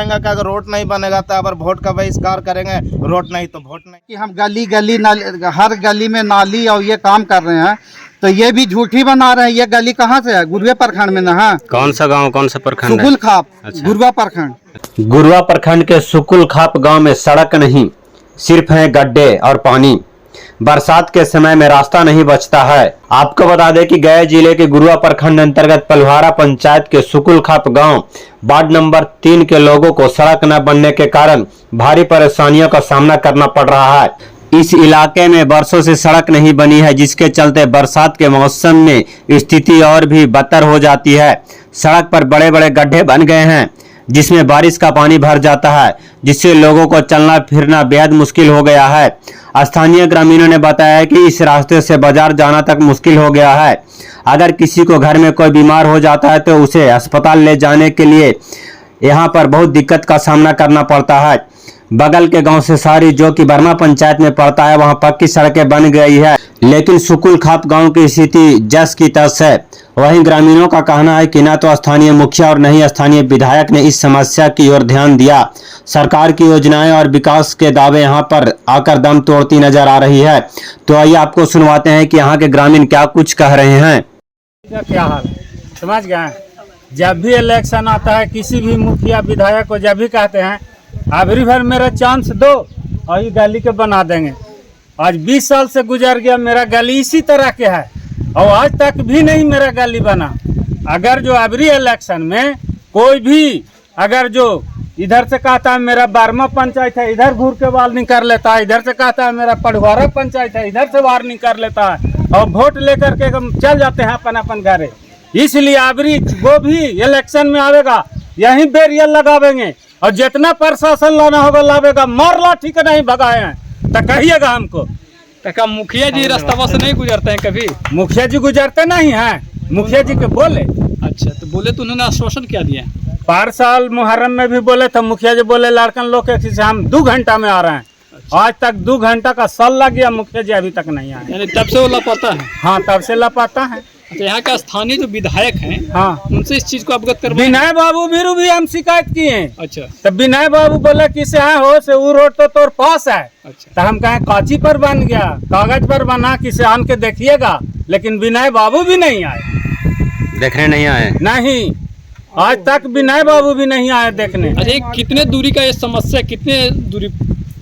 कि अगर रोड नहीं बनेगा तो अगर वोट का बहिष्कार करेंगे, रोड नहीं तो वोट नहीं। कि हम गली गली हर गली में नाली और ये काम कर रहे हैं, तो ये भी झूठी बना रहे हैं। ये गली कहाँ से है? गुरुआ प्रखंड में ना है। कौन सा गांव, कौन सा प्रखंड है? सुकुल खाप। अच्छा। गुरुआ प्रखंड। गुरुआ प्रखंड के सुकुल खाप गांव में सड़क नहीं, सिर्फ है गड्ढे और पानी। बरसात के समय में रास्ता नहीं बचता है। आपको बता दें कि गया जिले के गुरुआ प्रखंड अंतर्गत पलवारा पंचायत के सुकुल खाप गांव वार्ड नंबर 3 के लोगों को सड़क न बनने के कारण भारी परेशानियों का सामना करना पड़ रहा है। इस इलाके में वर्षों से सड़क नहीं बनी है, जिसके चलते बरसात के मौसम में स्थिति और भी बदतर हो जाती है। सड़क पर बड़े बड़े गड्ढे बन गए हैं, जिसमें बारिश का पानी भर जाता है, जिससे लोगों को चलना फिरना बेहद मुश्किल हो गया है। स्थानीय ग्रामीणों ने बताया कि इस रास्ते से बाजार जाना तक मुश्किल हो गया है। अगर किसी को घर में कोई बीमार हो जाता है तो उसे अस्पताल ले जाने के लिए यहाँ पर बहुत दिक्कत का सामना करना पड़ता है। बगल के गांव से सारी, जो कि बर्मा पंचायत में पड़ता है, वहां पक्की सड़कें बन गई है, लेकिन सुकुल खाप गांव की स्थिति जस की तस है। वहीं ग्रामीणों का कहना है कि न तो स्थानीय मुखिया और न ही स्थानीय विधायक ने इस समस्या की ओर ध्यान दिया। सरकार की योजनाएं और विकास के दावे यहां पर आकर दम तोड़ती नजर आ रही है। तो आइए आपको सुनवाते हैं कि यहाँ के ग्रामीण क्या कुछ कह रहे हैं। क्या हाल है, समझ गए? जब भी इलेक्शन आता है, किसी भी मुखिया विधायक को जब भी कहते हैं अबरी भर मेरा चांस दो और ये गली के बना देंगे। आज 20 साल से गुजर गया, मेरा गली इसी तरह के है और आज तक भी नहीं मेरा गली बना। अगर जो अबरी इलेक्शन में कोई भी अगर जो इधर से कहता है मेरा बर्मा पंचायत है, इधर घूर के वार्निंग कर लेता है, इधर से कहता है मेरा पढ़वारा पंचायत है, इधर से वार्निंग कर लेता है और वोट लेकर के हम चल जाते हैं अपन अपन घरे। इसलिए अबरी वो भी इलेक्शन में आवेगा, यहीं बेरियल लगावेंगे और जितना प्रशासन लाना होगा लावेगा। मार लाठी के नहीं भगाए हैं तो कहिएगा हमको। तो मुखिया जी रास्ता से नहीं गुजरते हैं कभी? मुखिया जी गुजरते नहीं हैं, मुखिया जी के बोले। अच्छा, तो बोले तो उन्होंने आश्वासन क्या दिया? पर साल मुहर्रम में भी बोले थे, मुखिया जी बोले लड़कन लोग के से हम 2 घंटा में आ रहे हैं। अच्छा। आज तक 2 घंटा का साल लग गया, मुखिया जी अभी तक नहीं आए। यानी तब से वो लापता है? हाँ, तब से लापता है। अच्छा, यहाँ का स्थानीय जो विधायक हैं, हाँ, उनसे इस चीज को अवगत करवाएं। विनय बाबू भी हम शिकायत किए हैं। अच्छा, तब विनय बाबू बोले कि से हो से वो रोड तो तोर पास है। अच्छा, तो हम कहें काची पर बन गया, कागज पर बना, किसे आन के देखिएगा। लेकिन विनय बाबू भी नहीं आए, देखने नहीं आए। नहीं, आज तक विनय बाबू भी नहीं आए देखने। अच्छा, ये कितने दूरी का ये समस्या, कितने दूरी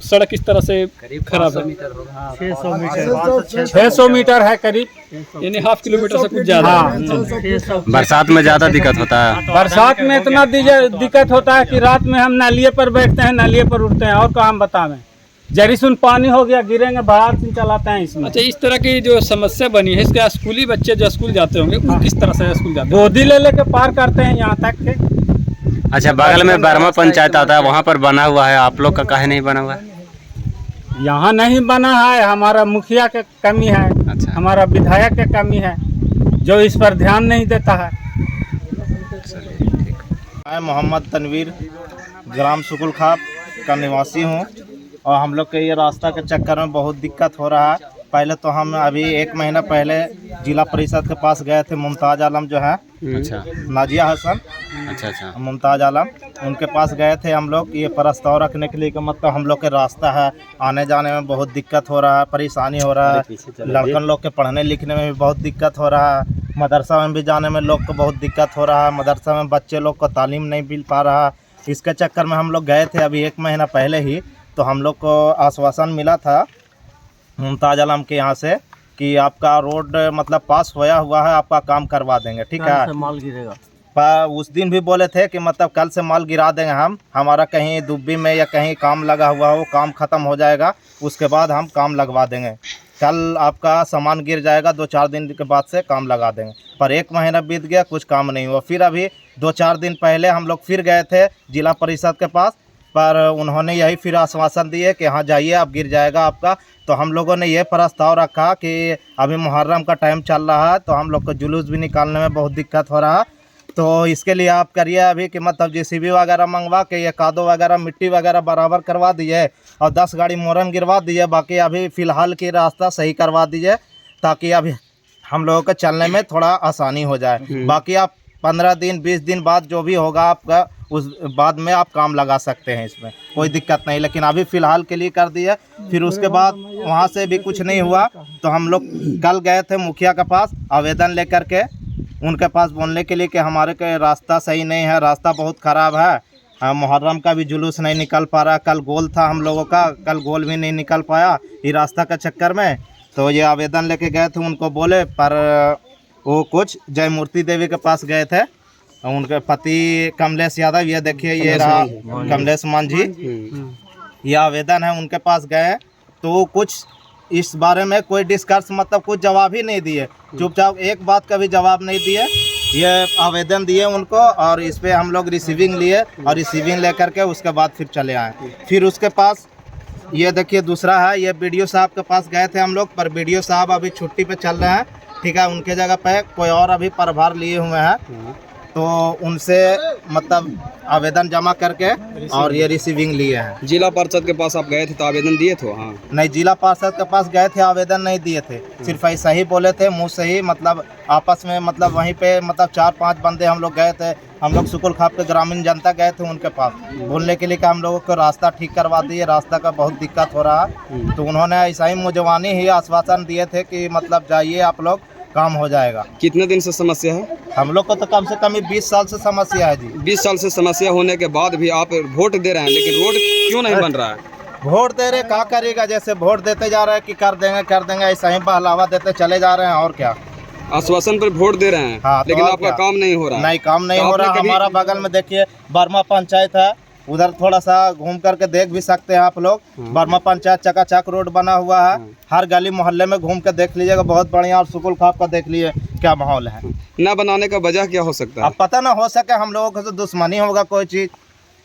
सड़क इस तरह से खराब है? 600 मीटर है करीब, यानी ½ किलोमीटर से कुछ ज्यादा। हाँ, बरसात में ज्यादा दिक्कत होता है। बरसात में इतना दिक्कत होता है कि रात में हम नालिए पर बैठते हैं, नालिए पर उठते हैं। और कहाँ हम बतावें, जरी सुन पानी हो गया गिरेंगे, बहार से चलाते हैं इसमें। अच्छा, इस तरह की जो समस्या बनी है, इसके स्कूली बच्चे जो स्कूल जाते होंगे, वो किस तरह से स्कूल जाते हैं? गोदी ले लेके पार करते हैं यहाँ तक के। अच्छा, बगल में बर्मा पंचायत आता है, वहाँ पर बना हुआ है, आप लोग का काहे नहीं बना हुआ है? यहाँ नहीं बना है, हमारा मुखिया के कमी है। अच्छा। हमारा विधायक के कमी है, जो इस पर ध्यान नहीं देता है। मैं मोहम्मद तनवीर ग्राम सुकुल खाप का निवासी हूँ और हम लोग के ये रास्ता के चक्कर में बहुत दिक्कत हो रहा है। पहले तो हम अभी 1 महीना पहले जिला परिषद के पास गए थे, मुमताज़ आलम जो है, अच्छा, नाजिया हसन, अच्छा, मुमताज़ आलम, उनके पास गए थे हम लोग ये प्रस्ताव रखने के लिए कि मतलब हम लोग के रास्ता है, आने जाने में बहुत दिक्कत हो रहा है, परेशानी हो रहा है, लड़कन लोग के पढ़ने लिखने में भी बहुत दिक्कत हो रहा है, मदरसा में भी जाने में लोग को बहुत दिक्कत हो रहा है, मदरसा में बच्चे लोग को तालीम नहीं मिल पा रहा। इसके चक्कर में हम लोग गए थे अभी 1 महीना पहले ही, तो हम लोग को आश्वासन मिला था मुमताज़ आलम के यहाँ से कि आपका रोड मतलब पास होया हुआ है, आपका काम करवा देंगे, ठीक है। माल गिरेगा। पर उस दिन भी बोले थे कि मतलब कल से माल गिरा देंगे हम, हमारा कहीं दुब्बी में या कहीं काम लगा हुआ हो, काम ख़त्म हो जाएगा, उसके बाद हम काम लगवा देंगे। कल आपका सामान गिर जाएगा, 2-4 दिन के बाद से काम लगा देंगे। पर 1 महीना बीत गया, कुछ काम नहीं हुआ। फिर अभी 2-4 दिन पहले हम लोग फिर गए थे जिला परिषद के पास, पर उन्होंने यही फिर आश्वासन दिए कि हाँ जाइए, अब गिर जाएगा आपका। तो हम लोगों ने ये प्रस्ताव रखा कि अभी मुहर्रम का टाइम चल रहा है, तो हम लोग को जुलूस भी निकालने में बहुत दिक्कत हो रहा है। तो इसके लिए आप करिए अभी कि मतलब JCB वगैरह मंगवा के ये कादो वगैरह मिट्टी वगैरह बराबर करवा दीजिए और 10 गाड़ी मोरम गिरवा दीजिए। बाकी अभी फ़िलहाल की रास्ता सही करवा दीजिए ताकि अभी हम लोगों को चलने में थोड़ा आसानी हो जाए। बाकी आप 15 दिन 20 दिन बाद जो भी होगा आपका उस बाद में आप काम लगा सकते हैं, इसमें कोई दिक्कत नहीं। लेकिन अभी फ़िलहाल के लिए कर दिया। फिर उसके बाद वहाँ से भी कुछ नहीं हुआ तो हम लोग कल गए थे मुखिया के पास आवेदन लेकर के, उनके पास बोलने के लिए कि हमारे के रास्ता सही नहीं है, रास्ता बहुत ख़राब है, मुहर्रम का भी जुलूस नहीं निकल पा रहा। कल गोल था हम लोगों का, कल गोल भी नहीं निकल पाया ये रास्ता के चक्कर में। तो ये आवेदन लेके गए थे, उनको बोले, पर वो कुछ जय मूर्ति देवी के पास गए थे, उनके पति कमलेश यादव, ये देखिए ये रहा कमलेश मांझी, ये आवेदन है, उनके पास गए तो कुछ इस बारे में कोई डिस्कस मतलब कुछ जवाब ही नहीं दिए, चुपचाप एक बात का भी जवाब नहीं दिए। ये आवेदन दिए उनको और इस पे हम लोग रिसीविंग लिए और रिसीविंग लेकर के उसके बाद फिर चले आए। फिर उसके पास ये देखिए दूसरा है, ये बीडीओ साहब के पास गए थे हम लोग, पर बीडीओ साहब अभी छुट्टी पे चल रहे हैं, ठीक है। उनके जगह पे कोई और अभी प्रभार लिए हुए हैं, तो उनसे मतलब आवेदन जमा करके और ये रिसीविंग लिए हैं। जिला पार्षद के पास आप गए थे तो आवेदन दिए थे? हाँ, नहीं, जिला पार्षद के पास गए थे, आवेदन नहीं दिए थे, सिर्फ ऐसा ही बोले थे मुँह से ही, मतलब आपस में, मतलब वहीं पे मतलब 4-5 बंदे हम लोग गए थे। हम लोग सुकुल खाप के ग्रामीण जनता गए थे उनके पास बोलने के लिए कि हम लोगों को रास्ता ठीक करवा दिए, रास्ता का बहुत दिक्कत हो रहा है। तो उन्होंने ऐसा ही मुझवानी ही आश्वासन दिए थे कि मतलब जाइए आप लोग, काम हो जाएगा। कितने दिन से समस्या है? हम लोग को तो कम से कम 20 साल से समस्या है जी। 20 साल से समस्या होने के बाद भी आप वोट दे रहे हैं, लेकिन रोड क्यों नहीं बन रहा है? वोट दे रहे, क्या करेगा, जैसे वोट देते जा रहे हैं कि कर देंगे, ऐसा ही बहलावा देते चले जा रहे हैं, और क्या। आश्वासन पर वोट दे रहे हैं, हाँ, तो लेकिन और आपका क्या? काम नहीं हो रहा। नहीं, काम नहीं तो हो आपने रहा। कभी- हमारा बगल में देखिए बर्मा पंचायत है, उधर थोड़ा सा घूम करके देख भी सकते हैं आप लोग। बर्मा पंचायत चकाचक रोड बना हुआ है, हर गली मोहल्ले में घूम के देख लीजिएगा, बहुत बढ़िया। और सुकुल खाप का देख लीजिए क्या माहौल है। न बनाने का वजह क्या हो सकता है? अब पता ना, हो सके हम लोगों को तो दुश्मनी होगा कोई चीज़,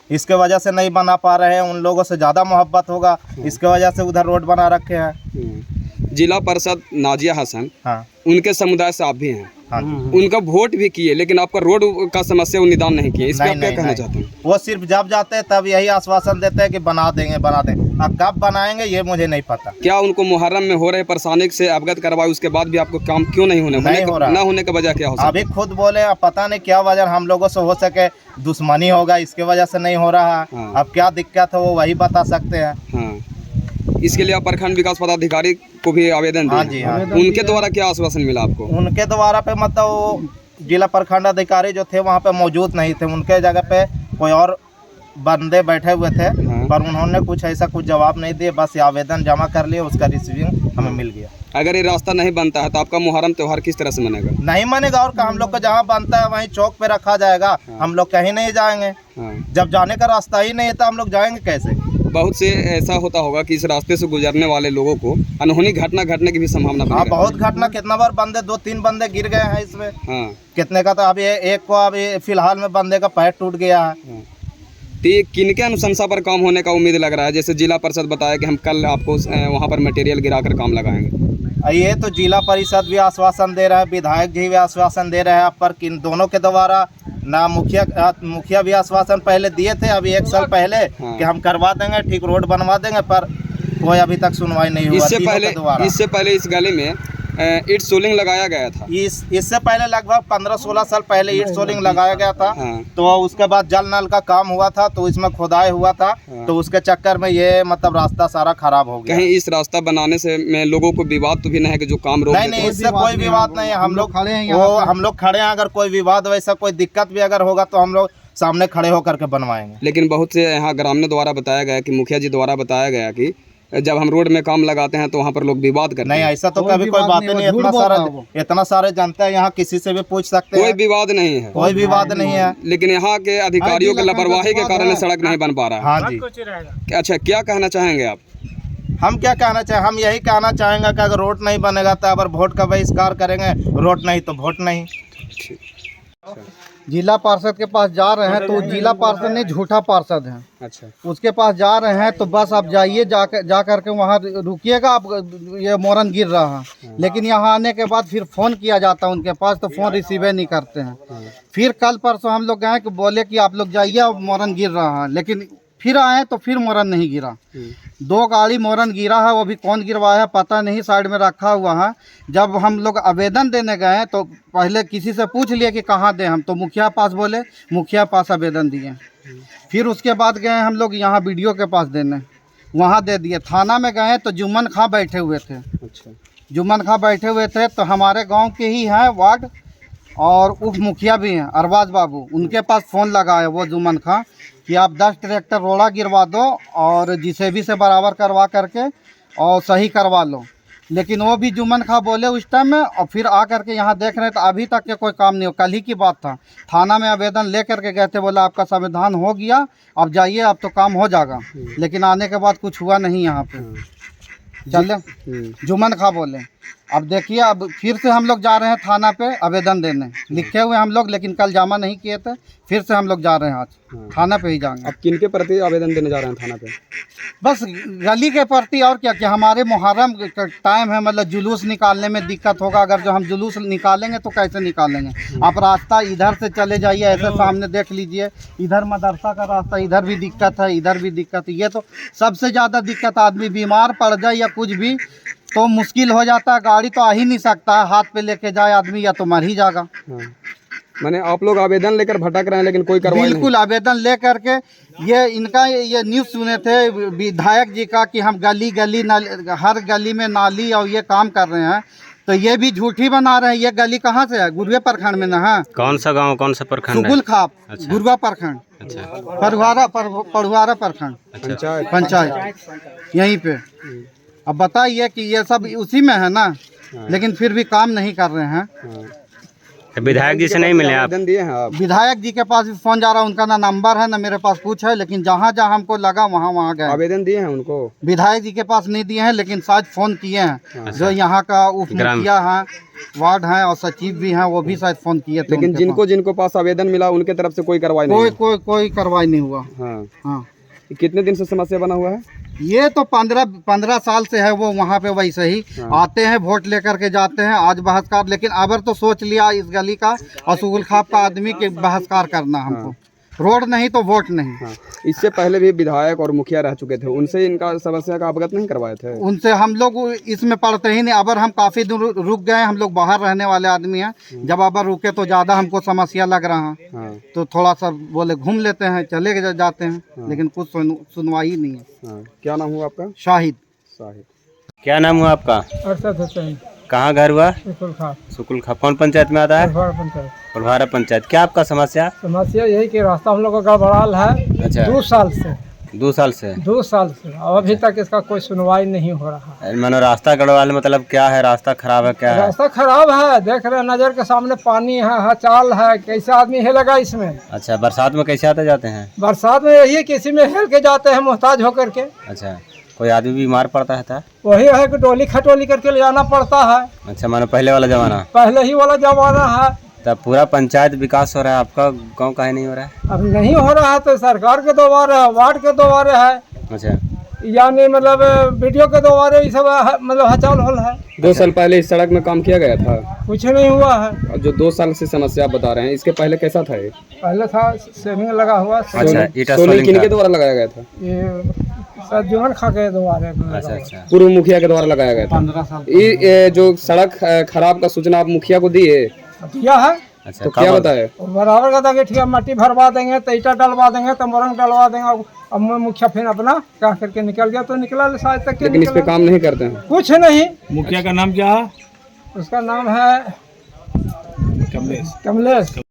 इसके वजह से नहीं बना पा रहे हैं। उन लोगों से ज़्यादा मोहब्बत होगा, इसके वजह से उधर रोड बना रखे हैं। जिला पार्षद नाजिया हसन, हाँ उनके समुदाय से आप भी हैं, हाँ। उनका वोट भी किए, लेकिन आपका रोड का समस्या वो निदान नहीं किए, इस पर नहीं, आप क्या नहीं, कहना नहीं। चाहते हैं? वो सिर्फ जब जाते हैं तब यही आश्वासन देते हैं कि बना देंगे। अब कब बनाएंगे ये मुझे नहीं पता। क्या उनको मुहर्रम में हो रहे परेशानी से अवगत करवाए, उसके बाद भी आपको काम क्यों नहीं नहीं हो रहा। न होने का वजह क्या हो सकता अभी खुद बोले, अब पता नहीं क्या वजह, हम लोगों से हो सके दुश्मनी होगा, इसके वजह से नहीं हो रहा है। हाँ। अब क्या दिक्कत है वो वही बता सकते हैं। है? हाँ, इसके लिए आप प्रखंड विकास पदाधिकारी को भी आवेदन हाँ दिए? जी, हाँ। उनके द्वारा क्या आश्वासन मिला आपको? उनके द्वारा पे मतलब वो जिला प्रखंड अधिकारी जो थे वहाँ पे मौजूद नहीं थे, उनके जगह पे कोई और बंदे बैठे हुए थे। हाँ। पर उन्होंने कुछ ऐसा कुछ जवाब नहीं दिए, बस ये आवेदन जमा कर लिए, उसका रिसीविंग हमें मिल गया। अगर ये रास्ता नहीं बनता है तो आपका मुहर्रम त्योहार किस तरह से मनेगा? नहीं मानेगा, और का हम लोग को जहाँ बनता है वहीं चौक पे रखा जाएगा। हम लोग कहीं नहीं जाएंगे, हाँ। जब जाने का रास्ता ही नहीं है तो हम लोग जाएंगे कैसे। बहुत से ऐसा होता होगा कि इस रास्ते से गुजरने वाले लोगों को अनहोनी घटना घटने की भी संभावना बन हाँ, रही बहुत घटना, कितना बार बंदे 2-3 बंदे गिर गए हैं इसमें। है। हाँ, कितने का तो अभी एक को अभी फिलहाल में बंदे का पैर टूट गया है। हाँ। तो ये किनके अनुशंसा पर काम होने का उम्मीद लग रहा है? जैसे जिला परिषद बताया कि हम कल आपको वहाँ पर मटेरियल गिराकर काम लगाएंगे। ये तो जिला परिषद भी आश्वासन दे रहा है, विधायक जी भी आश्वासन दे रहे हैं, पर किन दोनों के द्वारा ना मुखिया भी आश्वासन पहले दिए थे अभी 1 साल पहले कि हम करवा देंगे, ठीक रोड बनवा देंगे, पर कोई अभी तक सुनवाई नहीं हुआ। इससे पहले इस गली में ईट सोलिंग लगाया गया था। इससे पहले लगभग 15-16 साल पहले ईट सोलिंग लगाया गया था। हाँ। तो उसके बाद जल नल का काम हुआ था, तो इसमें खुदाई हुआ था। हाँ। तो उसके चक्कर में ये मतलब रास्ता सारा खराब हो गया। कहीं इस रास्ता बनाने से में लोगों को विवाद तो भी नहीं है कि जो काम रोक नहीं, इससे कोई विवाद नहीं है। हम लोग खड़े हैं, अगर कोई विवाद वैसा कोई दिक्कत भी अगर होगा तो हम लोग सामने खड़े होकर के बनवाएंगे। लेकिन बहुत से यहाँ ग्रामीणों द्वारा बताया गया कि मुखिया जी द्वारा बताया गया कि जब हम रोड में काम लगाते हैं तो वहाँ पर लोग विवाद करते नहीं, हैं। ऐसा तो कभी कोई बात नहीं। इतना सारे जनता है यहाँ, किसी से भी पूछ सकते हैं, कोई विवाद नहीं है। कोई विवाद नहीं है। लेकिन यहाँ के अधिकारियों की लापरवाही के कारण सड़क नहीं बन पा रहा है। हाँ जी। अच्छा, क्या कहना चाहेंगे आप? हम क्या कहना चाहें, हम यही कहना चाहेंगे कि अगर रोड नहीं बनेगा तो अगर वोट का बहिष्कार करेंगे, रोड नहीं तो वोट नहीं। जिला पार्षद के पास जा रहे हैं तो जिला पार्षद नहीं, झूठा पार्षद है। अच्छा, उसके पास जा रहे हैं तो बस आप जाइए, जा करके वहाँ रुकिएगा, आप ये मोरन गिर रहा है। लेकिन यहाँ आने के बाद फिर फ़ोन किया जाता है उनके पास, तो फ़ोन रिसीव नहीं करते हैं। फिर कल परसों हम लोग गए कि बोले कि आप लोग जाइए, अब मोरन गिर रहा है, लेकिन फिर आए तो फिर मोरन नहीं गिरा। 2 गाड़ी मोरन गिरा है, वो भी कौन गिरवाया है पता नहीं, साइड में रखा हुआ है। जब हम लोग आवेदन देने गए तो पहले किसी से पूछ लिए कि कहाँ दें हम, तो मुखिया पास बोले, मुखिया पास आवेदन दिए। फिर उसके बाद गए हम लोग यहाँ बीडीओ के पास देने, वहाँ दे दिए। थाना में गए तो जुम्मन खां बैठे हुए थे। अच्छा, जुम्मन खां बैठे हुए थे तो हमारे गांव के ही हैं वार्ड और उप मुखिया भी हैं अरबाज बाबू, उनके पास फ़ोन लगाए वो जुम्मन खां कि आप 10 ट्रैक्टर रोड़ा गिरवा दो और JCB से बराबर करवा करके और सही करवा लो। लेकिन वो भी जुम्मन खां बोले उस टाइम में, और फिर आ करके यहाँ देख रहे हैं तो अभी तक के कोई काम नहीं हो। कल ही की बात था, थाना में आवेदन ले करके गए थे, बोला आपका संविधान हो गया, अब जाइए, अब तो काम हो जाएगा। लेकिन आने के बाद कुछ हुआ नहीं यहाँ पे। चले जुम्मन खां बोले। अब देखिए, अब फिर से हम लोग जा रहे हैं थाना पे आवेदन देने, लिखे हुए हम लोग, लेकिन कल जमा नहीं किए थे। फिर से हम लोग जा रहे हैं आज थाना पे ही जाएंगे। अब किन के प्रति आवेदन देने जा रहे हैं थाना पे? बस गली के प्रति, और क्या, हमारे मुहर्रम का टाइम है, मतलब जुलूस निकालने में दिक्कत होगा। अगर जो हम जुलूस निकालेंगे तो कैसे निकालेंगे? आप रास्ता इधर से चले जाइए, ऐसे सामने देख लीजिए, इधर मदरसा का रास्ता, इधर भी दिक्कत है, इधर भी दिक्कत है। ये तो सबसे ज़्यादा दिक्कत, आदमी बीमार पड़ जाए या कुछ भी तो मुश्किल हो जाता है। गाड़ी तो आ ही नहीं सकता है, हाथ पे लेके जाए आदमी या तो मर ही जाएगा। मैंने आप लोग आवेदन लेकर भटक रहे हैं लेकिन कोई कार्रवाई नहीं। बिल्कुल आवेदन ले करके ये न्यूज़ सुने थे विधायक जी का कि हम गली हर गली में नाली और ये काम कर रहे हैं, तो ये भी झूठी बना रहे हैं। ये गली कहाँ से है? गुरुआ प्रखंड में ना है। कौन सा गांव, कौन सा प्रखंड है? सुकुल खाप, अच्छा। गुरुआ प्रखंड, अच्छा, पढ़ुआरा प्रखंड, पंचायत यहीं पे। अब बताइए कि ये सब उसी में है ना, लेकिन फिर भी काम नहीं कर रहे हैं। तो विधायक जी से नहीं मिले आप? आवेदन दिए हैं आप? विधायक जी के पास भी फोन जा रहा है, उनका ना नंबर है ना मेरे पास कुछ है, लेकिन जहाँ जहाँ हमको लगा वहाँ गए। आवेदन दिए हैं उनको? विधायक जी के पास नहीं दिए हैं, लेकिन शायद फोन किए हैं। जो यहाँ का उप मुखिया है, वार्ड है और सचिव भी हैं, वो भी शायद फोन किए थे। लेकिन जिनको पास आवेदन मिला उनके तरफ से कोई कार्रवाई नहीं? कोई कार्रवाई नहीं हुआ। हाँ। कितने दिन से समस्या बना हुआ है? ये तो 15 साल से है। वो वहाँ पे वैसे ही आते हैं, वोट लेकर के जाते हैं। आज बहिष्कार, लेकिन अबर तो सोच लिया इस गली का और सुकुल खाप का आदमी के बहिष्कार करना हमको। रोड नहीं तो वोट नहीं। इससे पहले भी विधायक और मुखिया रह चुके थे, उनसे इनका समस्या का अवगत नहीं करवाए थे? उनसे हम लोग इसमें पढ़ते ही नहीं। अबर हम काफ़ी दूर रुक गए, हम लोग बाहर रहने वाले आदमी हैं। जब अबर रुके तो ज़्यादा हमको समस्या लग रहा है, तो थोड़ा सा बोले घूम लेते हैं, चले जाते हैं, लेकिन कुछ सुनवाई नहीं है। क्या नाम हुआ आपका? शाहिद। क्या नाम हुआ आपका? अरशद हुसैन, कहाँ घर हुआ? सुकुल खाप, सुकुल खाप। कौन पंचायत में आता है? पंचायत। पढ़वारा पंचायत। क्या आपका समस्या? समस्या यही कि रास्ता हम लोग का गड़बड़ाल है। अच्छा। 2 साल से 2 साल से और अभी तक इसका कोई सुनवाई नहीं हो रहा है। मानो रास्ता गड़वाल मतलब क्या है? रास्ता खराब है क्या है? रास्ता खराब है, देख रहे हैं, नजर के सामने पानी है, हचाल है, कैसे आदमी हेलेगा इसमें? अच्छा, बरसात में कैसे आते जाते हैं? बरसात में यही किसी में हेल के जाते हैं मोहताज होकर के। अच्छा, कोई आदमी बीमार पड़ता है था? वही है कि डोली खटोली करके ले जाना पड़ता है। अच्छा, मानो पहले वाला जमाना? पहले ही वाला जमाना है। तब पूरा पंचायत विकास हो रहा है, आपका गांव काहे नहीं हो रहा है? अब नहीं हो रहा है तो सरकार के द्वारा है, वार्ड के द्वारा है, अच्छा, यानी मतलब वीडियो के द्वारा ये सब मतलब हचाल होल है। 2 साल पहले इस सड़क में काम किया गया था? कुछ नहीं हुआ है। और जो 2 साल से समस्या आप बता रहे हैं, इसके पहले कैसा था? ये पहले था सेविंग लगा हुआ। अच्छा, ईटा सोनी किनके द्वारा लगाया गया था? ये जुम्मन खां के द्वारा। अच्छा अच्छा, पूर्व मुखिया के द्वारा लगाया गया था। 15 साल ये जो सड़क खराब का सूचना आप मुखिया को दिए दिया है, अच्छा, तो क्या बताए? बराबर का देंगे, ठीक है, मट्टी भरवा देंगे, तो ईटा डलवा देंगे, तो मोरंग डलवा देंगे। अब मुखिया फिर अपना क्या करके निकल गया, तो निकला शायद तक। लेकिन इस पे काम नहीं करते हैं। कुछ नहीं। मुखिया का नाम क्या है? उसका नाम है कमलेश।